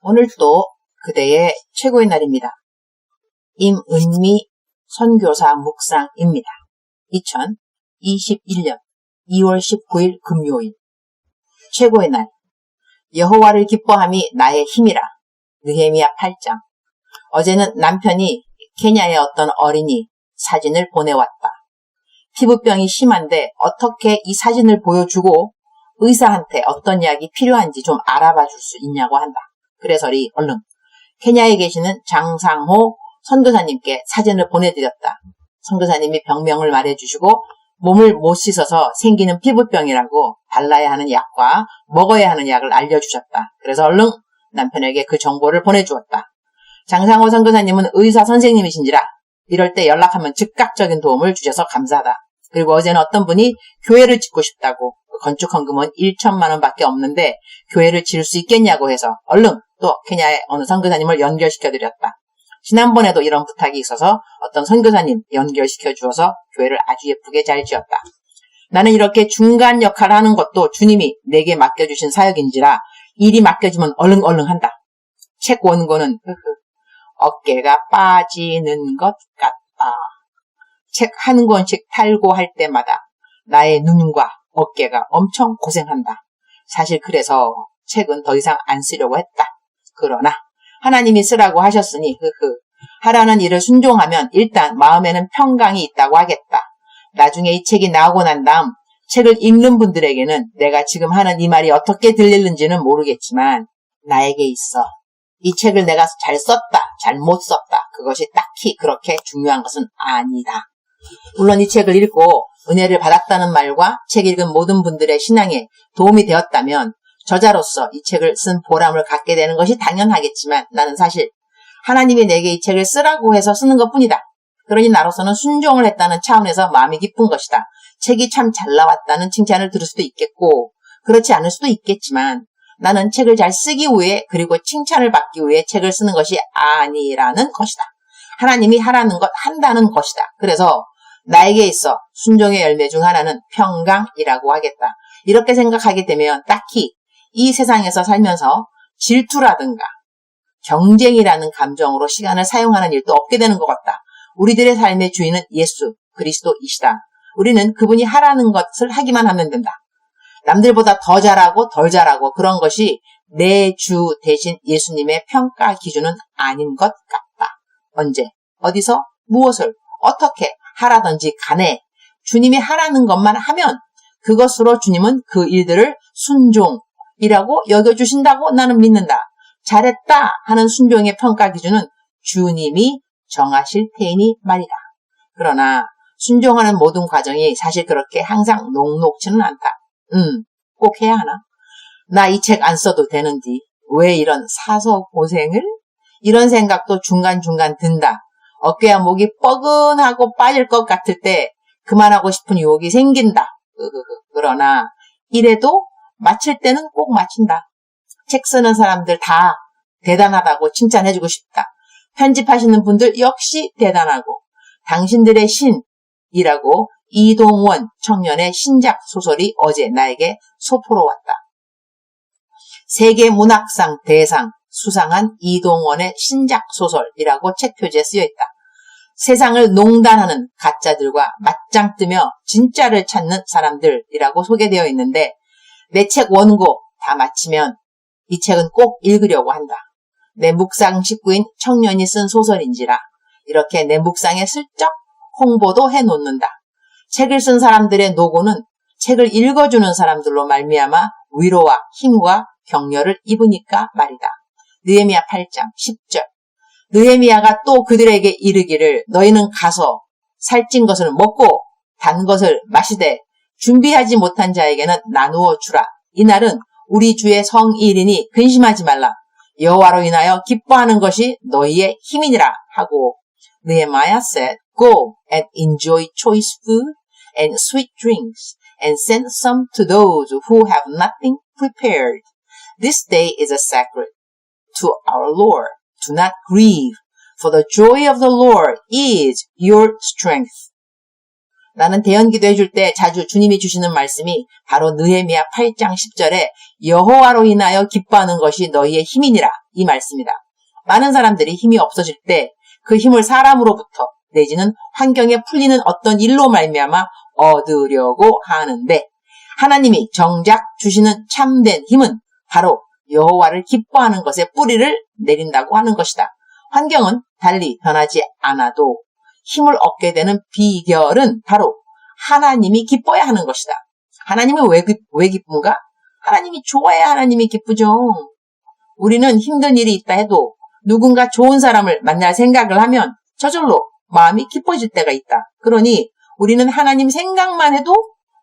오늘 또 그대의 최고의 날입니다. 임은미 선교사 묵상입니다. 2021년 2월 19일 금요일. 최고의 날. 여호와를 기뻐함이 나의 힘이라. 느헤미야 8장. 어제는 남편이 케냐의 어떤 어린이 사진을 보내왔다. 피부병이 심한데 어떻게 이 사진을 보여주고 의사한테 어떤 약이 필요한지 좀 알아봐 줄 수 있냐고 한다. 그래서리 얼른 케냐에 계시는 장상호 선교사님께 사진을 보내드렸다. 선교사님이 병명을 말해주시고 몸을 못 씻어서 생기는 피부병이라고 발라야 하는 약과 먹어야 하는 약을 알려주셨다. 그래서 얼른 남편에게 그 정보를 보내주었다. 장상호 선교사님은 의사 선생님이신지라 이럴 때 연락하면 즉각적인 도움을 주셔서 감사하다. 그리고 어제는 어떤 분이 교회를 짓고 싶다고, 건축 헌금은 1천만 원밖에 없는데 교회를 지을 수 있겠냐고 해서 얼른 또 케냐의 어느 선교사님을 연결시켜드렸다. 지난번에도 이런 부탁이 있어서 어떤 선교사님 연결시켜 주어서 교회를 아주 예쁘게 잘 지었다. 나는 이렇게 중간 역할을 하는 것도 주님이 내게 맡겨주신 사역인지라 일이 맡겨지면 얼른 한다. 책 원고는 어깨가 빠지는 것 같다. 책 한 권씩 탈고할 때마다 나의 눈과 어깨가 엄청 고생한다. 사실 그래서 책은 더 이상 안 쓰려고 했다. 그러나 하나님이 쓰라고 하셨으니 하라는 일을 순종하면 일단 마음에는 평강이 있다고 하겠다. 나중에 이 책이 나오고 난 다음 책을 읽는 분들에게는 내가 지금 하는 이 말이 어떻게 들리는지는 모르겠지만 나에게 있어. 이 책을 내가 잘 썼다, 잘못 썼다. 그것이 딱히 그렇게 중요한 것은 아니다. 물론 이 책을 읽고 은혜를 받았다는 말과 책 읽은 모든 분들의 신앙에 도움이 되었다면 저자로서 이 책을 쓴 보람을 갖게 되는 것이 당연하겠지만 나는 사실 하나님이 내게 이 책을 쓰라고 해서 쓰는 것뿐이다. 그러니 나로서는 순종을 했다는 차원에서 마음이 기쁜 것이다. 책이 참 잘 나왔다는 칭찬을 들을 수도 있겠고 그렇지 않을 수도 있겠지만 나는 책을 잘 쓰기 위해 그리고 칭찬을 받기 위해 책을 쓰는 것이 아니라는 것이다. 하나님이 하라는 것 한다는 것이다. 그래서 나에게 있어 순종의 열매 중 하나는 평강이라고 하겠다. 이렇게 생각하게 되면 딱히 이 세상에서 살면서 질투라든가 경쟁이라는 감정으로 시간을 사용하는 일도 없게 되는 것 같다. 우리들의 삶의 주인은 예수 그리스도이시다. 우리는 그분이 하라는 것을 하기만 하면 된다. 남들보다 더 잘하고 덜 잘하고 그런 것이 내 주 대신 예수님의 평가 기준은 아닌 것 같다. 언제, 어디서, 무엇을, 어떻게 하라든지 간에 주님이 하라는 것만 하면 그것으로 주님은 그 일들을 순종이라고 여겨주신다고 나는 믿는다. 잘했다 하는 순종의 평가 기준은 주님이 정하실 테이니 말이다. 그러나 순종하는 모든 과정이 사실 그렇게 항상 녹록지는 않다. 꼭 해야 하나? 나 이 책 안 써도 되는지 왜 이런 사서 고생을? 이런 생각도 중간중간 든다. 어깨와 목이 뻐근하고 빠질 것 같을 때 그만하고 싶은 유혹이 생긴다. 그러나 이래도 마칠 때는 꼭 마친다. 책 쓰는 사람들 다 대단하다고 칭찬해주고 싶다. 편집하시는 분들 역시 대단하고 당신들의 신이라고 이동원 청년의 신작 소설이 어제 나에게 소포로 왔다. 세계문학상 대상 수상한 이동원의 신작 소설이라고 책 표지에 쓰여있다. 세상을 농단하는 가짜들과 맞짱 뜨며 진짜를 찾는 사람들이라고 소개되어 있는데 내 책 원고 다 마치면 이 책은 꼭 읽으려고 한다. 내 묵상 식구인 청년이 쓴 소설인지라 이렇게 내 묵상에 슬쩍 홍보도 해놓는다. 책을 쓴 사람들의 노고는 책을 읽어주는 사람들로 말미암아 위로와 힘과 격려를 입으니까 말이다. 느헤미야 8장 10절. 느헤미야가 또 그들에게 이르기를 너희는 가서 살찐 것을 먹고 단 것을 마시되 준비하지 못한 자에게는 나누어 주라. 이날은 우리 주의 성일이니 근심하지 말라. 여호와로 인하여 기뻐하는 것이 너희의 힘이니라 하고 Nehemiah said, Go and enjoy choice food and sweet drinks and send some to those who have nothing prepared. This day is a sacred to our Lord. Do not grieve, for the joy of the Lord is your strength. 나는 대연기도 해줄 때 자주 주님이 주시는 말씀이 바로 느헤미야 8장 10절에 여호와로 인하여 기뻐하는 것이 너희의 힘이니라 이 말씀이다. 많은 사람들이 힘이 없어질 때 그 힘을 사람으로부터 내지는 환경에 풀리는 어떤 일로 말미암아 얻으려고 하는데 하나님이 정작 주시는 참된 힘은 바로 여호와를 기뻐하는 것에 뿌리를 내린다고 하는 것이다. 환경은 달리 변하지 않아도 힘을 얻게 되는 비결은 바로 하나님이 기뻐야 하는 것이다. 하나님은 왜 기쁜가? 하나님이 좋아야 하나님이 기쁘죠. 우리는 힘든 일이 있다 해도 누군가 좋은 사람을 만날 생각을 하면 저절로 마음이 기뻐질 때가 있다. 그러니 우리는 하나님 생각만 해도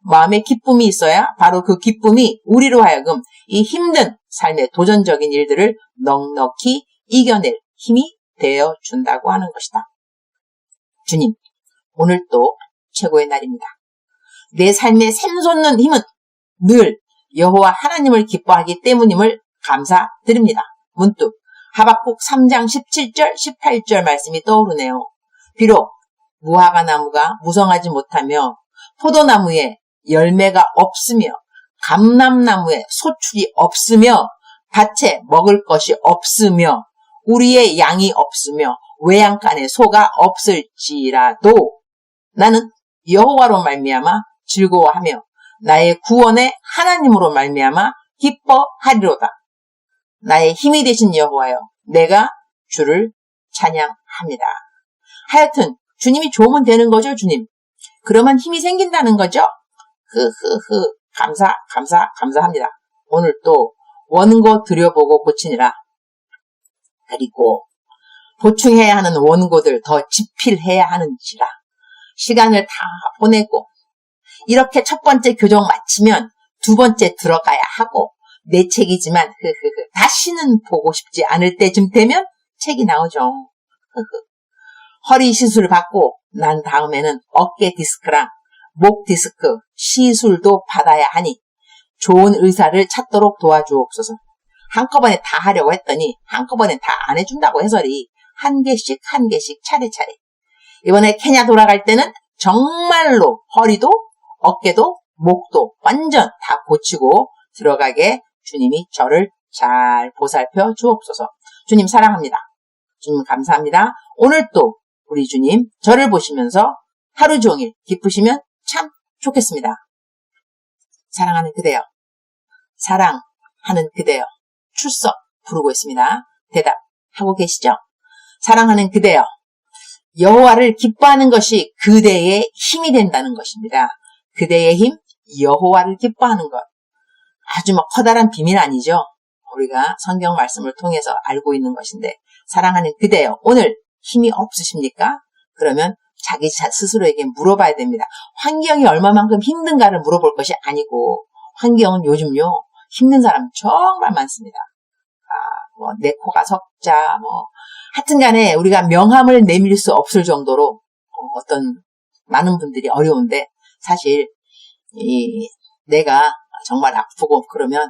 마음에 기쁨이 있어야 바로 그 기쁨이 우리로 하여금 이 힘든 삶의 도전적인 일들을 넉넉히 이겨낼 힘이 되어준다고 하는 것이다. 주님, 오늘 또 최고의 날입니다. 내 삶에 샘솟는 힘은 늘 여호와 하나님을 기뻐하기 때문임을 감사드립니다. 문득 하박국 3장 17절, 18절 말씀이 떠오르네요. 비록 무화과 나무가 무성하지 못하며 포도나무에 열매가 없으며 감람나무에 소출이 없으며 밭에 먹을 것이 없으며 우리의 양이 없으며 외양간에 소가 없을지라도 나는 여호와로 말미암아 즐거워하며 나의 구원의 하나님으로 말미암아 기뻐하리로다. 나의 힘이 되신 여호와여, 내가 주를 찬양합니다. 하여튼 주님이 좋으면 되는 거죠, 주님. 그러면 힘이 생긴다는 거죠. 감사합니다. 오늘 또 원고 들여보고 고치니라. 그리고 보충해야 하는 원고들 더 집필해야 하는지라. 시간을 다 보내고 이렇게 첫 번째 교정 마치면 두 번째 들어가야 하고 내 책이지만 다시는 보고 싶지 않을 때쯤 되면 책이 나오죠. 허리 시술 받고 난 다음에는 어깨 디스크랑 목 디스크 시술도 받아야 하니 좋은 의사를 찾도록 도와주옵소서. 한꺼번에 다 하려고 했더니 한꺼번에 다 안 해준다고 해서리 한 개씩 차례차례. 이번에 케냐 돌아갈 때는 정말로 허리도 어깨도 목도 완전 다 고치고 들어가게 주님이 저를 잘 보살펴 주옵소서. 주님 사랑합니다. 주님 감사합니다. 오늘 또 우리 주님 저를 보시면서 하루 종일 기쁘시면 참 좋겠습니다. 사랑하는 그대여, 사랑하는 그대여, 출석 부르고 있습니다. 대답하고 계시죠? 사랑하는 그대여, 여호와를 기뻐하는 것이 그대의 힘이 된다는 것입니다. 그대의 힘, 여호와를 기뻐하는 것. 아주 커다란 비밀 아니죠? 우리가 성경 말씀을 통해서 알고 있는 것인데, 사랑하는 그대여, 오늘 힘이 없으십니까? 그러면 자기 스스로에게 물어봐야 됩니다. 환경이 얼마만큼 힘든가를 물어볼 것이 아니고, 환경은 요즘요, 힘든 사람 정말 많습니다. 내 코가 석자, 하여튼 간에 우리가 명함을 내밀 수 없을 정도로 어떤 많은 분들이 어려운데, 사실, 내가 정말 아프고 그러면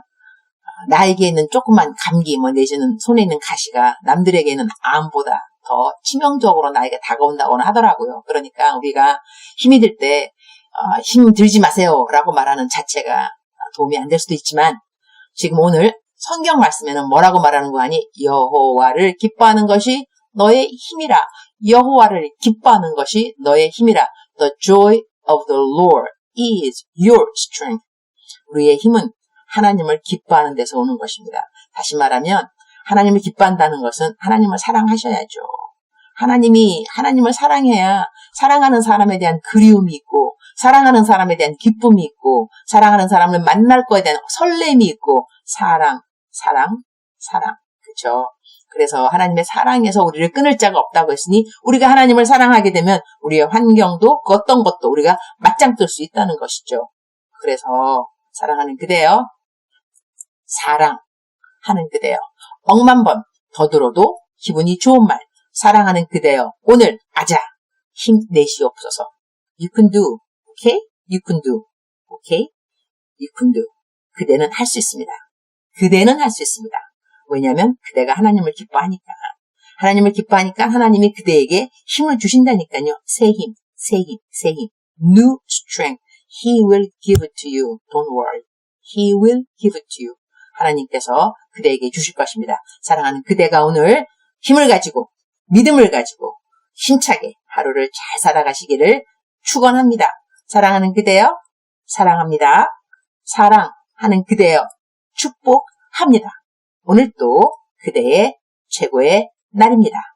나에게 있는 조그만 감기 내지는 손에 있는 가시가 남들에게는 암보다 더 치명적으로 나에게 다가온다고는 하더라고요. 그러니까 우리가 힘이 들 때 힘 들지 마세요 라고 말하는 자체가 도움이 안 될 수도 있지만 지금 오늘 성경 말씀에는 뭐라고 말하는 거 아니? 여호와를 기뻐하는 것이 너의 힘이라. 여호와를 기뻐하는 것이 너의 힘이라. The joy of the Lord is your strength. 우리의 힘은 하나님을 기뻐하는 데서 오는 것입니다. 다시 말하면 하나님을 기뻐한다는 것은 하나님을 사랑하셔야죠. 하나님을 사랑해야 사랑하는 사람에 대한 그리움이 있고 사랑하는 사람에 대한 기쁨이 있고 사랑하는 사람을 만날 거에 대한 설렘이 있고 사랑. 그렇죠? 그래서 하나님의 사랑에서 우리를 끊을 자가 없다고 했으니 우리가 하나님을 사랑하게 되면 우리의 환경도 그 어떤 것도 우리가 맞짱 뜰 수 있다는 것이죠. 그래서 사랑하는 그대여, 사랑하는 그대여, 억만 번 더 들어도 기분이 좋은 말, 사랑하는 그대여, 오늘 아자 힘내시옵소서. You can do, okay? You can do, okay? You can do. 그대는 할 수 있습니다. 그대는 할 수 있습니다. 왜냐하면 그대가 하나님을 기뻐하니까. 하나님을 기뻐하니까 하나님이 그대에게 힘을 주신다니까요. 새 힘. new strength. He will give it to you. Don't worry. He will give it to you. 하나님께서 그대에게 주실 것입니다. 사랑하는 그대가 오늘 힘을 가지고 믿음을 가지고 힘차게 하루를 잘 살아가시기를 축원합니다. 사랑하는 그대여 사랑합니다. 사랑하는 그대여 축복합니다. 오늘 또 그대의 최고의 날입니다.